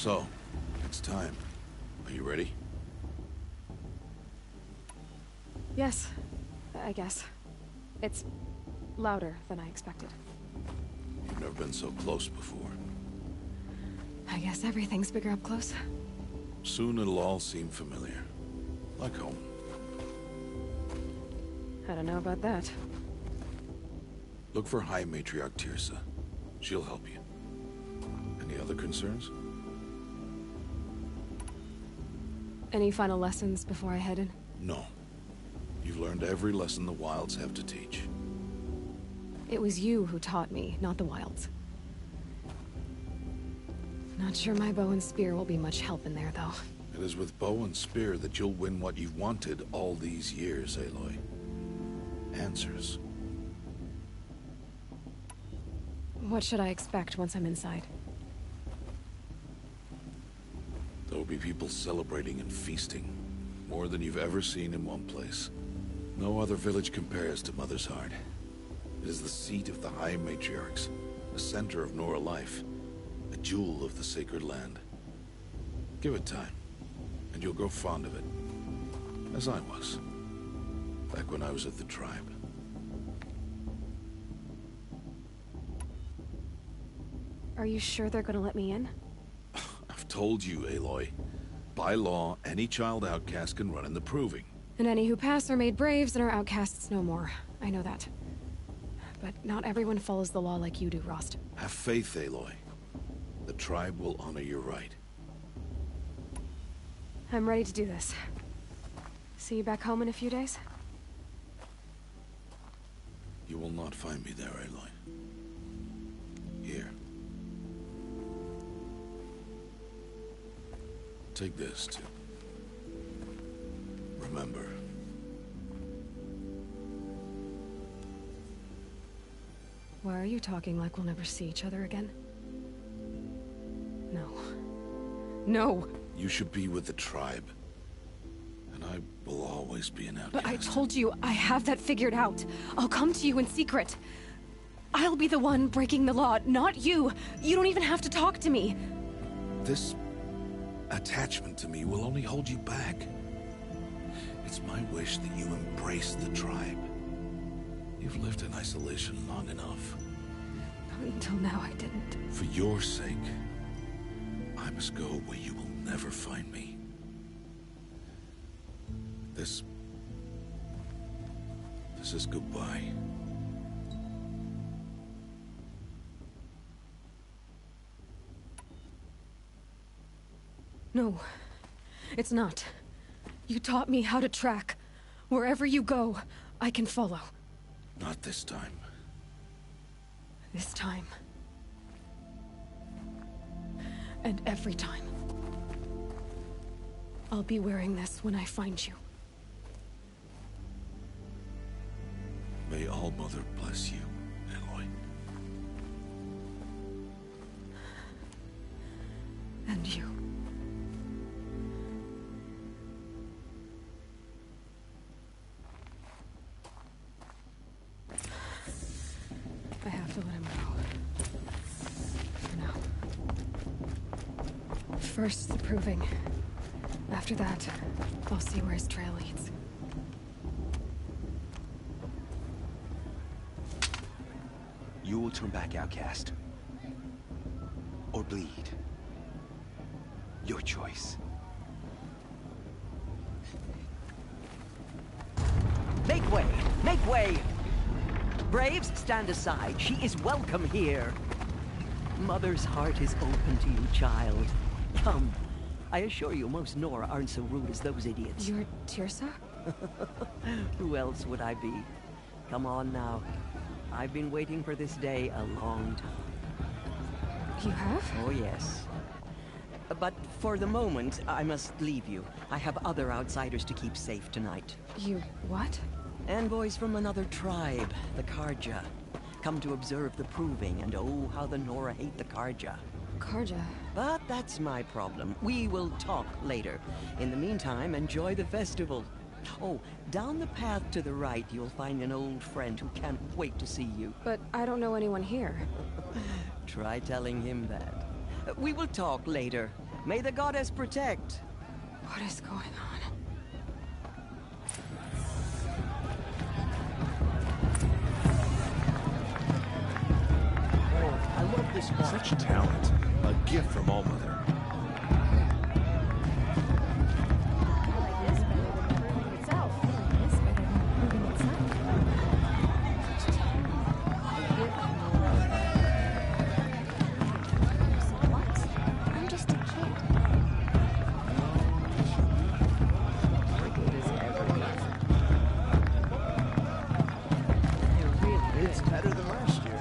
So, it's time. Are you ready? Yes, I guess. It's louder than I expected. You've never been so close before. I guess everything's bigger up close. Soon it'll all seem familiar. Like home. I don't know about that. Look for High Matriarch Tirsa. She'll help you. Any other concerns? Any final lessons before I head in? No. You've learned every lesson the Wilds have to teach. It was you who taught me, not the Wilds. Not sure my bow and spear will be much help in there, though. It is with bow and spear that you'll win what you've wanted all these years, Aloy. Answers. What should I expect once I'm inside? There will be people celebrating and feasting. More than you've ever seen in one place. No other village compares to Mother's Heart. It is the seat of the High Matriarchs, the center of Nora life, a jewel of the sacred land. Give it time, and you'll grow fond of it. As I was, back when I was at the tribe. Are you sure they're gonna let me in? I've told you, Aloy. By law, any child outcast can run in the Proving. And any who pass are made braves and are outcasts no more. I know that. But not everyone follows the law like you do, Rost. Have faith, Aloy. The tribe will honor your right. I'm ready to do this. See you back home in a few days? You will not find me there, Aloy. Here. Take this, too. Remember. Why are you talking like we'll never see each other again? No. No! You should be with the tribe. And I will always be an outcast. But I told you, I have that figured out. I'll come to you in secret. I'll be the one breaking the law, not you. You don't even have to talk to me. This attachment to me will only hold you back. It's my wish that you embrace the tribe. You've lived in isolation long enough. Until now, I didn't. For your sake, I must go where you will never find me. This is goodbye. No, it's not. You taught me how to track. Wherever you go, I can follow. Not this time. This time. And every time. I'll be wearing this when I find you. May All Mother bless you, Aloy. And you. I have to let him go. For now. First, the proving. After that, I'll see where his trail leads. You will turn back, outcast. Or bleed. Your choice. Make way! Make way! Braves, stand aside. She is welcome here. Mother's heart is open to you, child. Come. I assure you, most Nora aren't so rude as those idiots. You're Tirsa? Who else would I be? Come on now. I've been waiting for this day a long time. You have? Oh, yes. But for the moment, I must leave you. I have other outsiders to keep safe tonight. You what? Envoys from another tribe, the Karja. Come to observe the proving, and oh, how the Nora hate the Karja. Karja? But that's my problem. We will talk later. In the meantime, enjoy the festival. Oh, down the path to the right, you'll find an old friend who can't wait to see you. But I don't know anyone here. Try telling him that. We will talk later. May the goddess protect. What is going on? Oh, I love this spot. Such talent. A gift from All Mother. It's better than last year.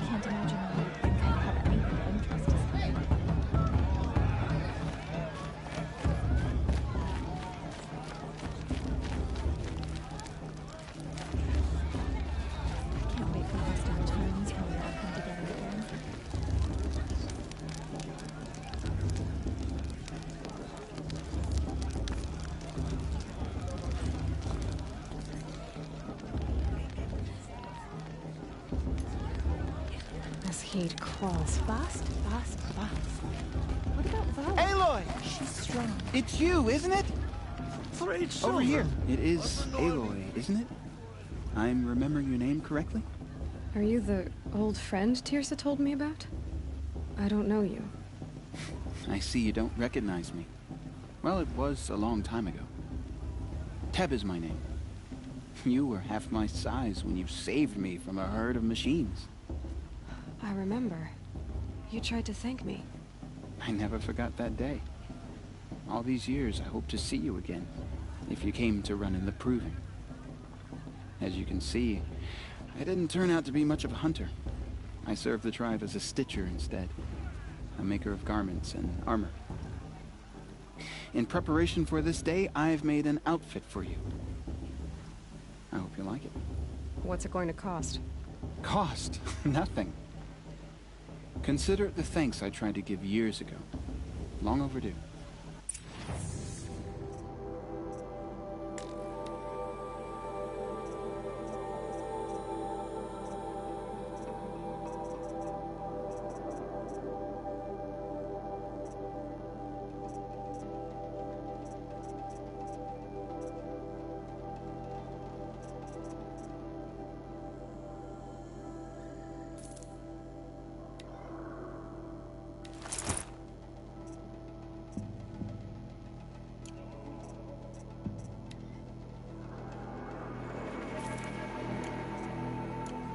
Can't imagine why you'd think I'd have any interest in something. Can't wait for us to return when we all come together again. This heat crawls fast, fast, fast. What about Val? Aloy! She's strong. It's you, isn't it? Over here. It is Aloy, isn't it? I'm remembering your name correctly? Are you the old friend Tirsa told me about? I don't know you. I see you don't recognize me. Well, it was a long time ago. Teb is my name. You were half my size when you saved me from a herd of machines. I remember. You tried to thank me. I never forgot that day. All these years, I hope to see you again, if you came to run in the proving. As you can see, I didn't turn out to be much of a hunter. I served the tribe as a stitcher instead, a maker of garments and armor. In preparation for this day, I've made an outfit for you. I hope you like it. What's it going to cost? Cost? Nothing. Consider it the thanks I tried to give years ago. Long overdue.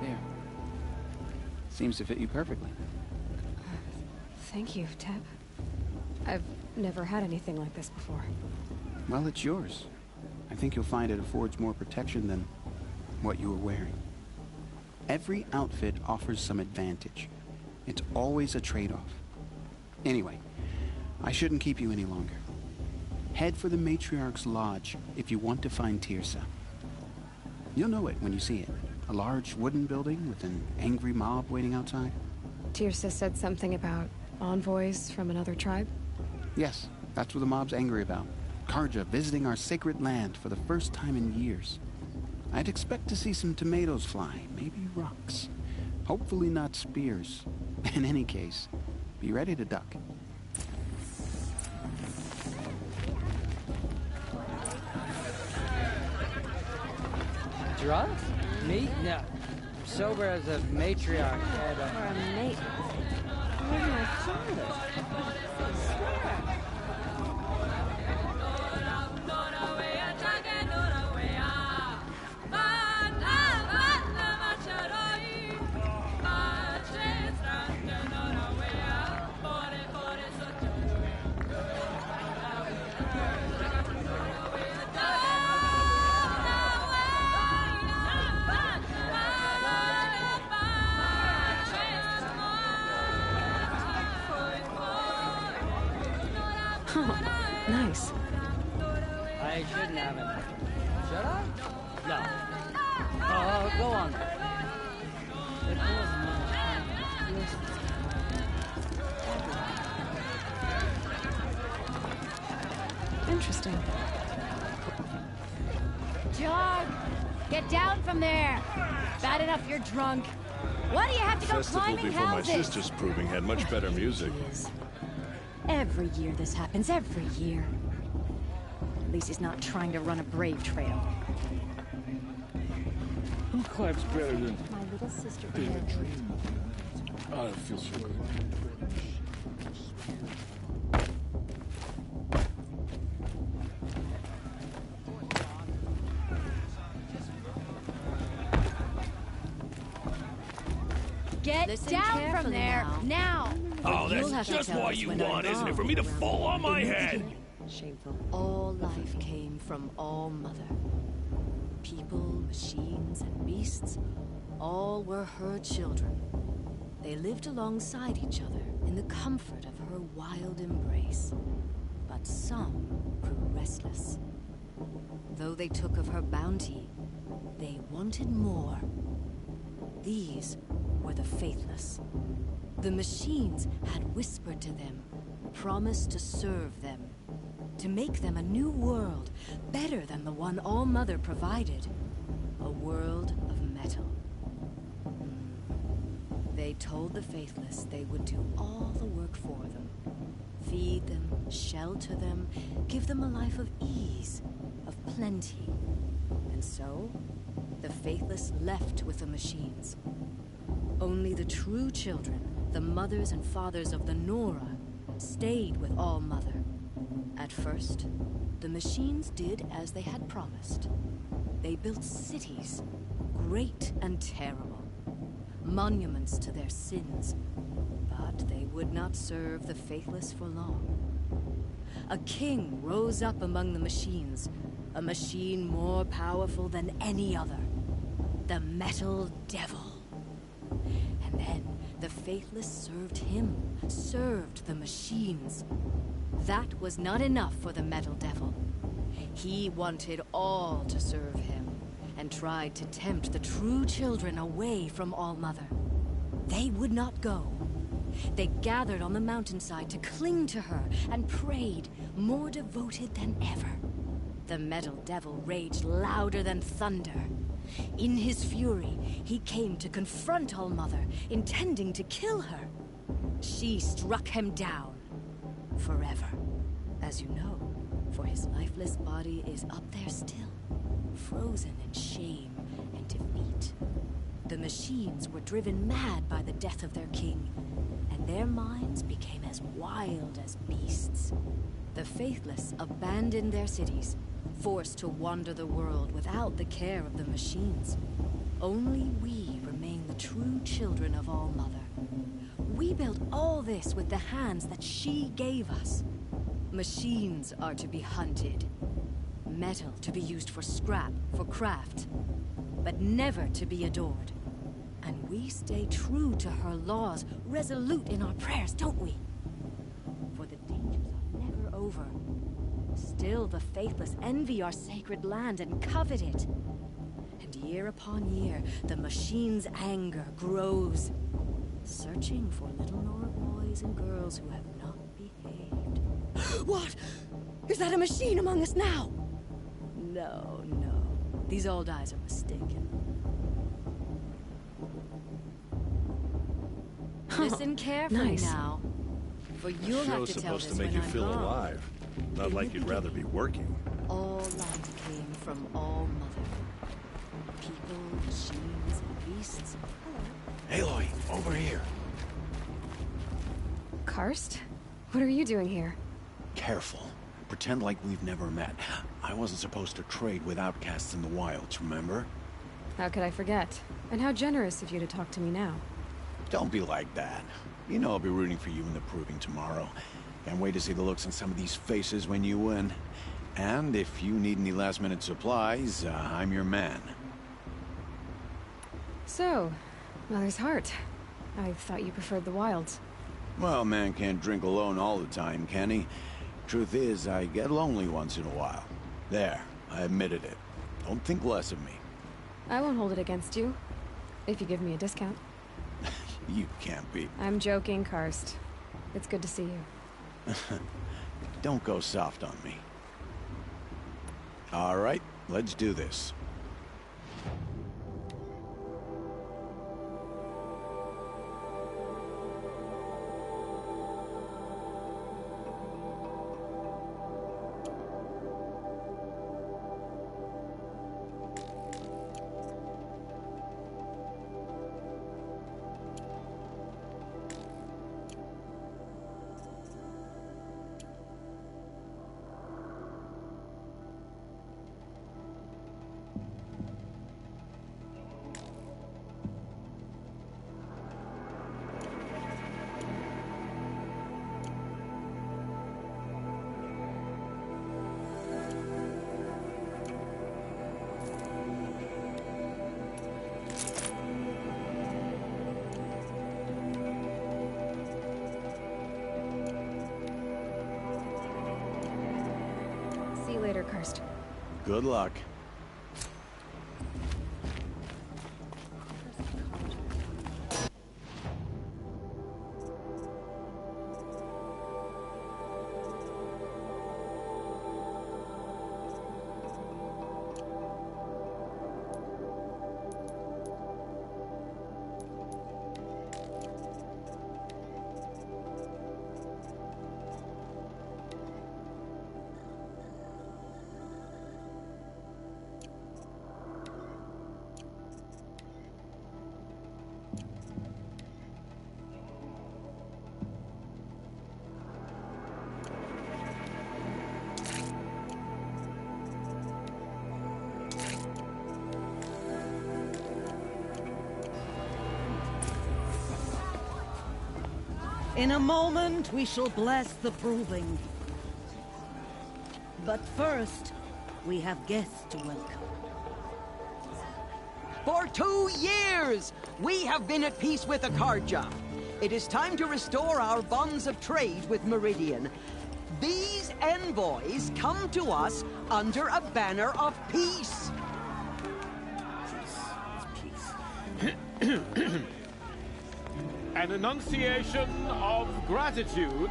There. Seems to fit you perfectly. Thank you, Teb. I've never had anything like this before. Well, it's yours. I think you'll find it affords more protection than what you were wearing. Every outfit offers some advantage. It's always a trade-off. Anyway, I shouldn't keep you any longer. Head for the Matriarch's Lodge if you want to find Tirsa. You'll know it when you see it. A large wooden building with an angry mob waiting outside. Tirsa said something about envoys from another tribe? Yes, that's what the mob's angry about. Karja visiting our sacred land for the first time in years. I'd expect to see some tomatoes fly, maybe rocks. Hopefully not spears. In any case, be ready to duck. Drunk? Me? No. Sober as a matriarch at a... Or a mate. Where's my father? Oh, nice. I shouldn't have it. Should I? No. Oh, go on. It Interesting. John! Get down from there! Bad enough you're drunk. Why do you have to go Festival climbing before my houses? sister's proving had much better music. Every year this happens, every year. At least he's not trying to run a brave trail. Who climbs better than My little sister David Claire. Dream? Oh, it feels so good. Get Listen down from carefully there, now! Oh, You'll that's have to just tell what us you when want, I'm isn't it? wrong. For me to fall on my head. Shameful. All life came from All Mother. People, machines, and beasts, all were her children. They lived alongside each other in the comfort of her wild embrace. But some grew restless. Though they took of her bounty, they wanted more. These were the faithless. The machines had whispered to them, promised to serve them, to make them a new world, better than the one All Mother provided. A world of metal. They told the faithless they would do all the work for them. Feed them, shelter them, give them a life of ease, of plenty. And so, the faithless left with the machines. Only the true children, the mothers and fathers of the Nora, stayed with All Mother. At first, the machines did as they had promised. They built cities, great and terrible, monuments to their sins, but they would not serve the faithless for long. A king rose up among the machines, a machine more powerful than any other, the Metal Devil. And then the faithless served him, served the machines. That was not enough for the Metal Devil. He wanted all to serve him, and tried to tempt the true children away from All Mother. They would not go. They gathered on the mountainside to cling to her and prayed, more devoted than ever. The Metal Devil raged louder than thunder. In his fury, he came to confront All Mother, intending to kill her. She struck him down. Forever. As you know, for his lifeless body is up there still, frozen in shame and defeat. The machines were driven mad by the death of their king, and their minds became as wild as beasts. The faithless abandoned their cities, forced to wander the world without the care of the machines. Only we remain the true children of All Mother. We built all this with the hands that she gave us. Machines are to be hunted. Metal to be used for scrap, for craft. But never to be adored. And we stay true to her laws, resolute in our prayers, don't we? For the dangers are never over. Still the faithless envy our sacred land and covet it. And year upon year, the machine's anger grows. Searching for little Nora boys and girls who have not behaved. What? Is that a machine among us now? No, no. These old eyes are mistaken. Listen carefully nice. now. For you'll have Show's to tell supposed this to make when you I'm feel gone. alive. Not like you'd rather be working. All life came from All Mother. People, machines, and beasts. Aloy, over here. Karst? What are you doing here? Careful. Pretend like we've never met. I wasn't supposed to trade with outcasts in the wilds, remember? How could I forget? And how generous of you to talk to me now. Don't be like that. You know I'll be rooting for you in the proving tomorrow. Can't wait to see the looks on some of these faces when you win. And if you need any last-minute supplies, I'm your man. So, Mother's Heart. I thought you preferred the wilds. Well, man can't drink alone all the time, can he? Truth is, I get lonely once in a while. There, I admitted it. Don't think less of me. I won't hold it against you. If you give me a discount. You can't be. I'm joking, Karst. It's good to see you. Don't go soft on me. All right, let's do this. Good luck. In a moment, we shall bless the proving. But first, we have guests to welcome. For 2 years, we have been at peace with Akarja. It is time to restore our bonds of trade with Meridian. These envoys come to us under a banner of peace. An enunciation of gratitude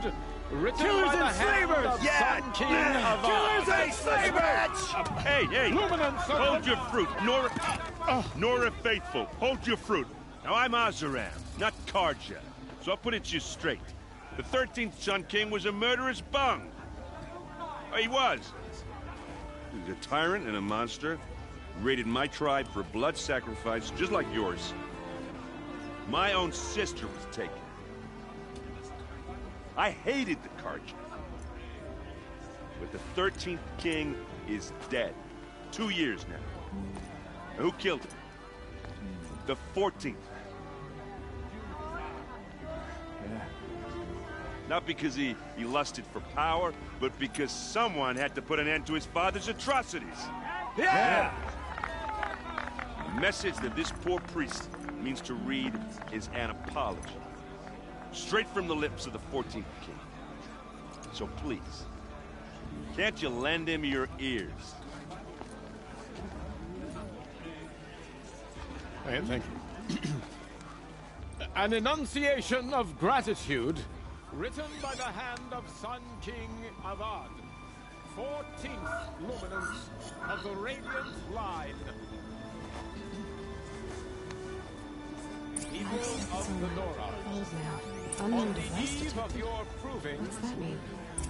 written Killers by the and hand slavers! of Yeah! Sun King of Killers Ard. and slavers! Hey, hey! Luminance of Hold the- your fruit, Nora Faithful. Hold your fruit. Now I'm Azaram, not Karja, so I'll put it to you straight. The 13th Sun King was a murderous bung. Oh, he was. He was a tyrant and a monster. Raided my tribe for blood sacrifice, just like yours. My own sister was taken. I hated the Karja. But the 13th king is dead. 2 years now. Who killed him? The 14th. Not because he lusted for power, but because someone had to put an end to his father's atrocities. Yeah! The message that this poor priest means to read is an apology. Straight from the lips of the 14th king. So please, can't you lend him your ears? Thank you. An enunciation of gratitude written by the hand of Sun King of Ard, 14th luminance of the Radiant Line. People of the Nora, Old now. on Unknown the device eve of detected. your proving, What's that mean?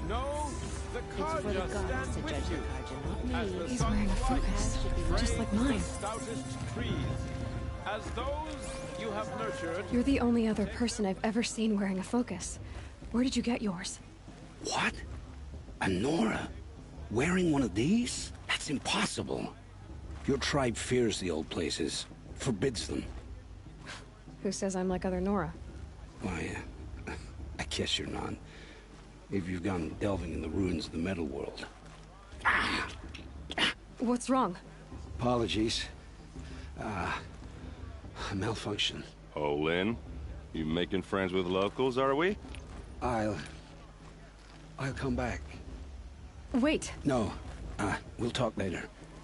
know the It's for Karja the gods stand to with judge the you. Karja, not As me. the He's sun's wearing a light focus, just like frames mine. the stoutest trees. As those you have nurtured, You're the only other person I've ever seen wearing a focus. Where did you get yours? What? A Nora? Wearing one of these? That's impossible. Your tribe fears the old places, forbids them. Who says I'm like other Nora? Why, I guess you're not. If you've gone delving in the ruins of the metal world. What's wrong? Apologies. A malfunction. Oh, Lynn, you making friends with locals, are we? I'll come back. Wait. No, we'll talk later.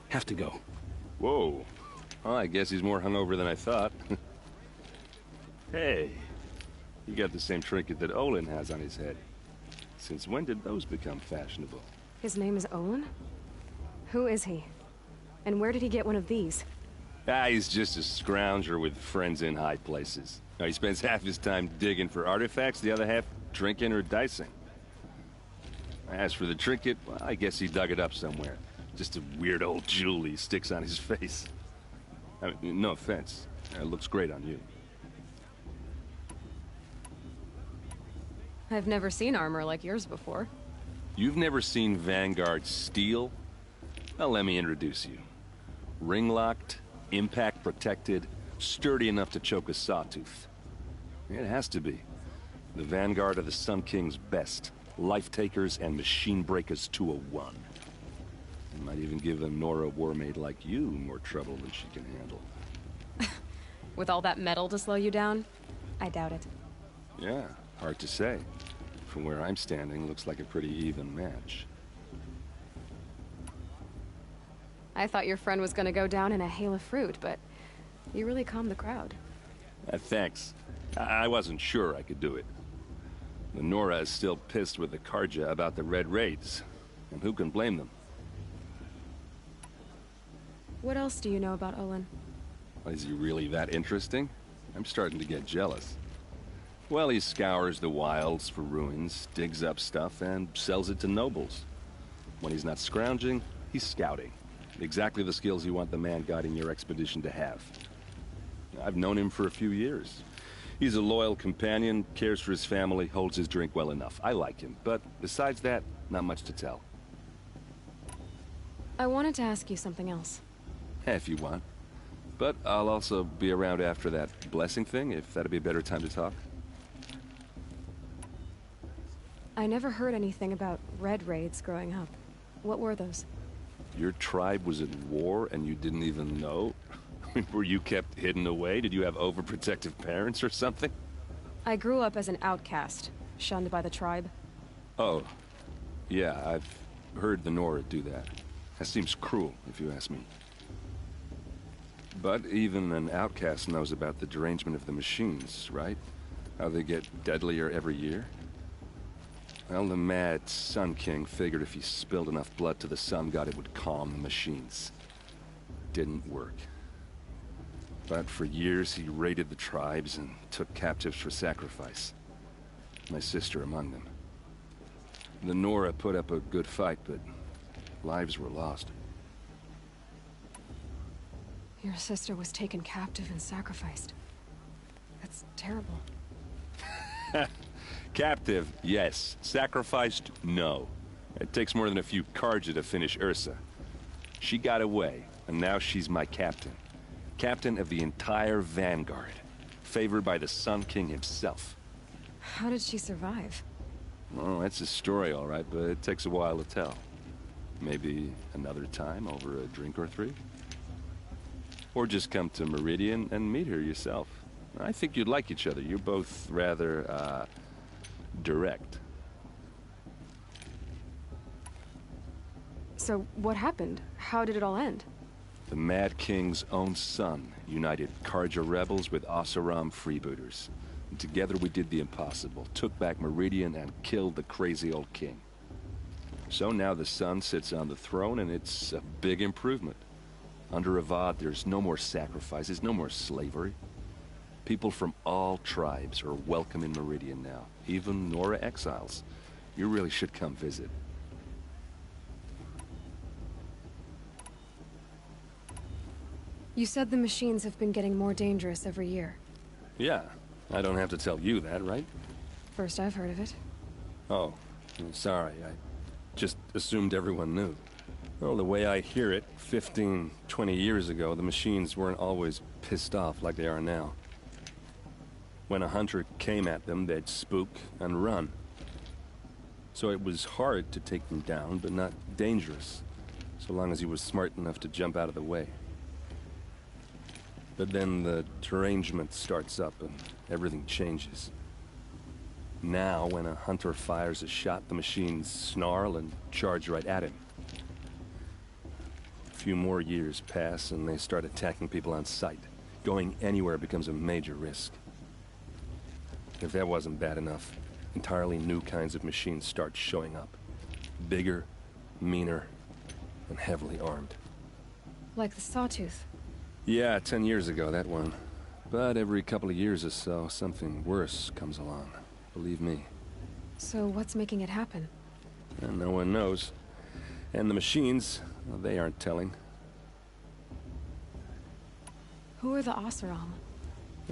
Have to go. Whoa. Well, I guess he's more hungover than I thought. Hey, you got the same trinket that Olin has on his head. Since when did those become fashionable? His name is Olin? Who is he? And where did he get one of these? He's just a scrounger with friends in high places. He spends half his time digging for artifacts, the other half drinking or dicing. As for the trinket, well, I guess he dug it up somewhere. Just a weird old jewel he sticks on his face. I mean, no offense. It looks great on you. I've never seen armor like yours before. You've never seen Vanguard steel? Well, let me introduce you. Ring-locked, impact-protected, sturdy enough to choke a sawtooth. It has to be. The Vanguard of the Sun King's best. Life-takers and machine-breakers to a one. Might even give a Nora warmaid like you more trouble than she can handle. With all that metal to slow you down? I doubt it. Yeah, hard to say. From where I'm standing, looks like a pretty even match. I thought your friend was gonna go down in a hail of fruit, but you really calmed the crowd. Thanks. I wasn't sure I could do it. The Nora is still pissed with the Karja about the Red Raids, and who can blame them? What else do you know about Olin? Is he really that interesting? I'm starting to get jealous. Well, he scours the wilds for ruins, digs up stuff, and sells it to nobles. When he's not scrounging, he's scouting. Exactly the skills you want the man guiding your expedition to have. I've known him for a few years. He's a loyal companion, cares for his family, holds his drink well enough. I like him, but besides that, not much to tell. I wanted to ask you something else. If you want. But I'll also be around after that blessing thing, if that'd be a better time to talk. I never heard anything about Red Raids growing up. What were those? Your tribe was at war and you didn't even know? Were you kept hidden away? Did you have overprotective parents or something? I grew up as an outcast, shunned by the tribe. Oh. Yeah, I've heard the Nora do that. That seems cruel, if you ask me. But even an outcast knows about the derangement of the machines, right? How they get deadlier every year? Well, the mad Sun King figured if he spilled enough blood to the Sun God, it would calm the machines. Didn't work. But for years, he raided the tribes and took captives for sacrifice. My sister among them. The Nora put up a good fight, but lives were lost. Your sister was taken captive and sacrificed. That's terrible. Captive, yes. Sacrificed, no. It takes more than a few Karja to finish Ursa. She got away, and now she's my captain. Captain of the entire Vanguard. Favored by the Sun King himself. How did she survive? Well, that's a story, all right, but it takes a while to tell. Maybe another time over a drink or three? Or just come to Meridian and meet her yourself. I think you'd like each other. You're both rather, direct. So, what happened? How did it all end? The Mad King's own son united Karja rebels with Oseram freebooters. And together we did the impossible, took back Meridian and killed the crazy old king. So now the son sits on the throne and it's a big improvement. Under Avad, there's no more sacrifices, no more slavery. People from all tribes are welcome in Meridian now, even Nora exiles. You really should come visit. You said the machines have been getting more dangerous every year. Yeah, I don't have to tell you that, right? First I've heard of it. Oh, I'm sorry. I just assumed everyone knew. Well, the way I hear it, 15, 20 years ago, the machines weren't always pissed off like they are now. When a hunter came at them, they'd spook and run. So it was hard to take them down, but not dangerous, so long as he was smart enough to jump out of the way. But then the derangement starts up and everything changes. Now, when a hunter fires a shot, the machines snarl and charge right at him. A few more years pass and they start attacking people on sight. Going anywhere becomes a major risk. If that wasn't bad enough, entirely new kinds of machines start showing up. Bigger, meaner, and heavily armed. Like the Sawtooth. Yeah, 10 years ago, that one. But every couple of years or so, something worse comes along. Believe me. So what's making it happen? And no one knows. And the machines, well, they aren't telling. Who are the Oseram?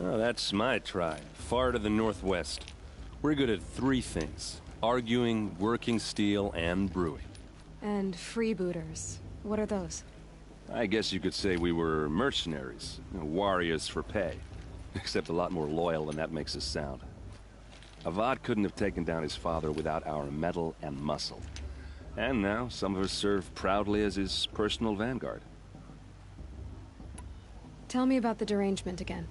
Oh, that's my tribe, far to the northwest. We're good at three things. Arguing, working steel, and brewing. And freebooters. What are those? I guess you could say we were mercenaries. Warriors for pay. Except a lot more loyal than that makes us sound. Avad couldn't have taken down his father without our metal and muscle. And now, some of us serve proudly as his personal vanguard. Tell me about the derangement again.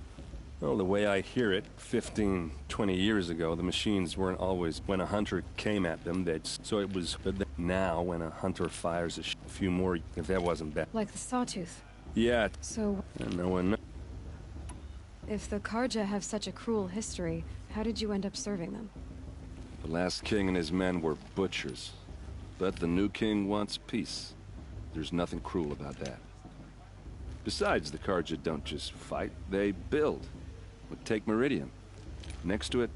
Well, the way I hear it, 15, 20 years ago, the machines weren't always... When a hunter came at them, they'd... So it was... Now, when a hunter fires a few more, if that wasn't bad. Like the Sawtooth. Yeah. So... And no one... If the Karja have such a cruel history, how did you end up serving them? The last king and his men were butchers. But the new king wants peace. There's nothing cruel about that. Besides, the Karja don't just fight, they build. But take Meridian. Next to it,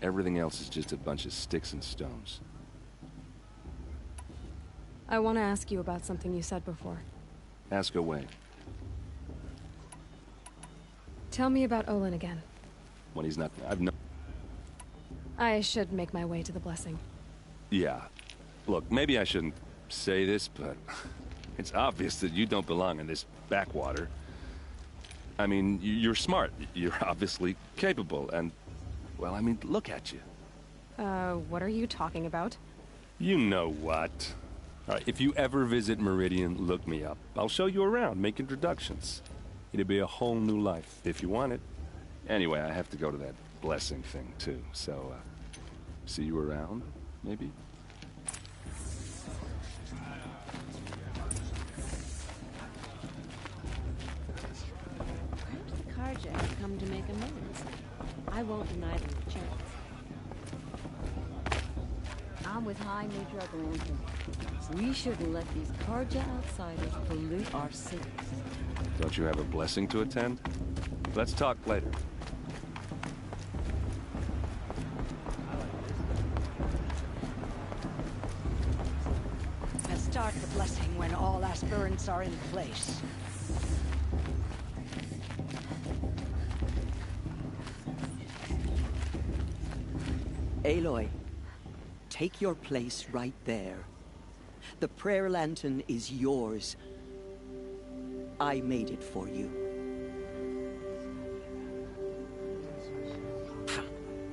everything else is just a bunch of sticks and stones. I want to ask you about something you said before. Ask away. Tell me about Olin again. When he's not... I've no... I should make my way to the blessing. Yeah. Look, maybe I shouldn't say this, but... It's obvious that you don't belong in this backwater. I mean, you're smart. You're obviously capable, and... Well, I mean, look at you. What are you talking about? You know what. All right, if you ever visit Meridian, look me up. I'll show you around, make introductions. It'll be a whole new life, if you want it. Anyway, I have to go to that blessing thing, too, so, see you around, maybe? Perhaps the Karja have come to make amends. I won't deny them the chance. I'm with High Matriarch Lantern. We shouldn't let these Karja outsiders pollute our cities. Don't you have a blessing to attend? Let's talk later. Let's start the blessing when all aspirants are in place. Aloy, take your place right there. The prayer lantern is yours. I made it for you.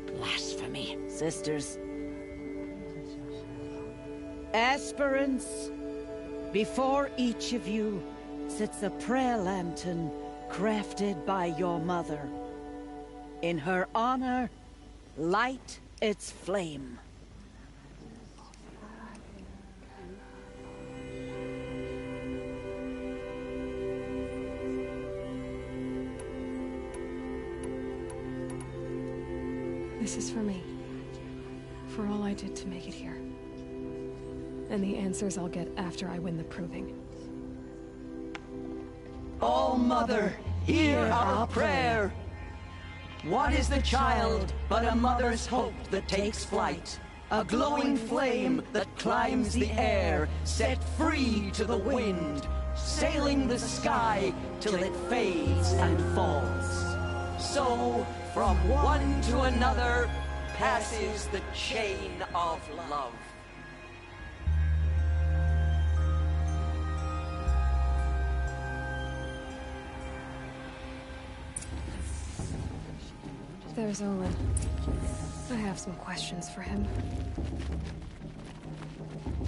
Blasphemy. Sisters. Aspirants, before each of you sits a prayer lantern crafted by your mother. In her honor, light its flame. This is for me. For all I did to make it here. And the answers I'll get after I win the proving. All Mother, hear our prayer. What is the child but a mother's hope that takes flight? A glowing flame that climbs the air, set free to the wind, sailing the sky till it fades and falls. So, from one to another, passes the chain of love. There's Olin. I have some questions for him.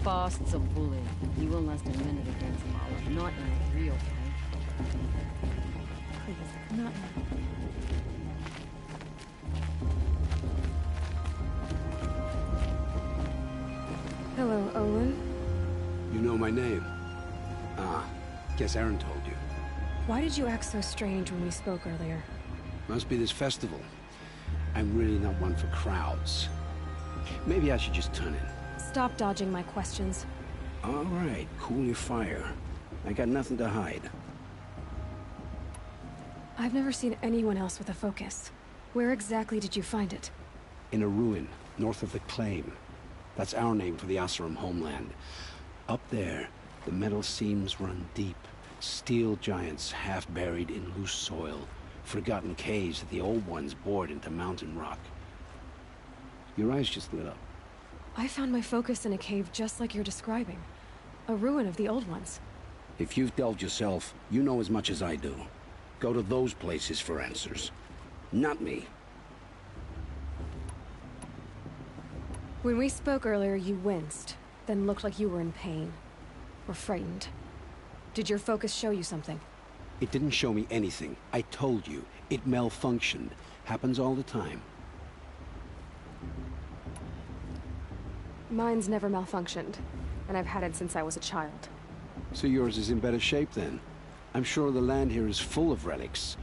Fast's a bully. He won't last a minute against Mala. Not in a real fight. Please, not now. Hello, Olin. You know my name? Ah, guess Aaron told you. Why did you act so strange when we spoke earlier? Must be this festival. I'm really not one for crowds. Maybe I should just turn in. Stop dodging my questions. All right, cool your fire. I got nothing to hide. I've never seen anyone else with a focus. Where exactly did you find it? In a ruin, north of the Claim. That's our name for the Oseram homeland. Up there, the metal seams run deep. Steel giants half buried in loose soil. Forgotten caves that the old ones bored into mountain rock. Your eyes just lit up. I found my focus in a cave just like you're describing. A ruin of the old ones. If you've delved yourself, you know as much as I do. Go to those places for answers. Not me. When we spoke earlier, you winced, then looked like you were in pain. Or frightened. Did your focus show you something? It didn't show me anything. I told you. It malfunctioned. Happens all the time. Mine's never malfunctioned, and I've had it since I was a child. So yours is in better shape then. I'm sure the land here is full of relics.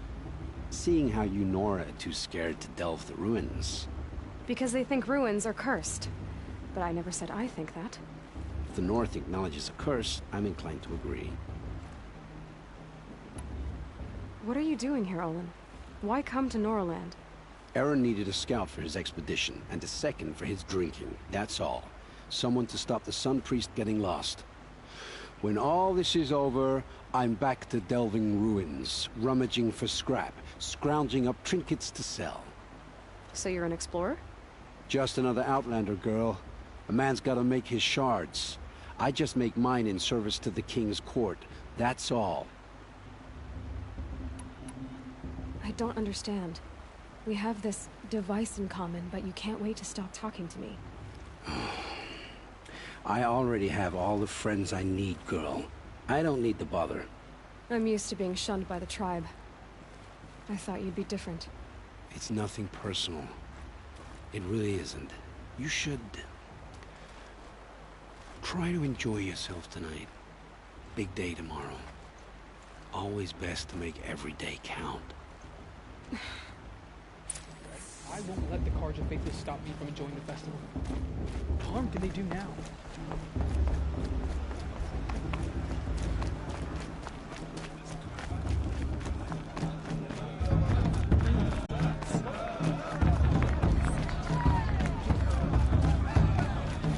Seeing how you Nora are too scared to delve the ruins. Because they think ruins are cursed. But I never said I think that. If the North acknowledges a curse, I'm inclined to agree. What are you doing here, Olin? Why come to Noraland? Aaron needed a scout for his expedition, and a second for his drinking. That's all. Someone to stop the Sun Priest getting lost. When all this is over, I'm back to delving ruins, rummaging for scrap, scrounging up trinkets to sell. So you're an explorer? Just another Outlander, girl. A man's gotta make his shards. I just make mine in service to the King's court. That's all. I don't understand. We have this device in common, but you can't wait to stop talking to me. I already have all the friends I need, girl. I don't need the bother. I'm used to being shunned by the tribe. I thought you'd be different. It's nothing personal. It really isn't. You should... try to enjoy yourself tonight. Big day tomorrow. Always best to make every day count. I won't let the Carja Faithless stop me from enjoying the festival. What harm can they do now?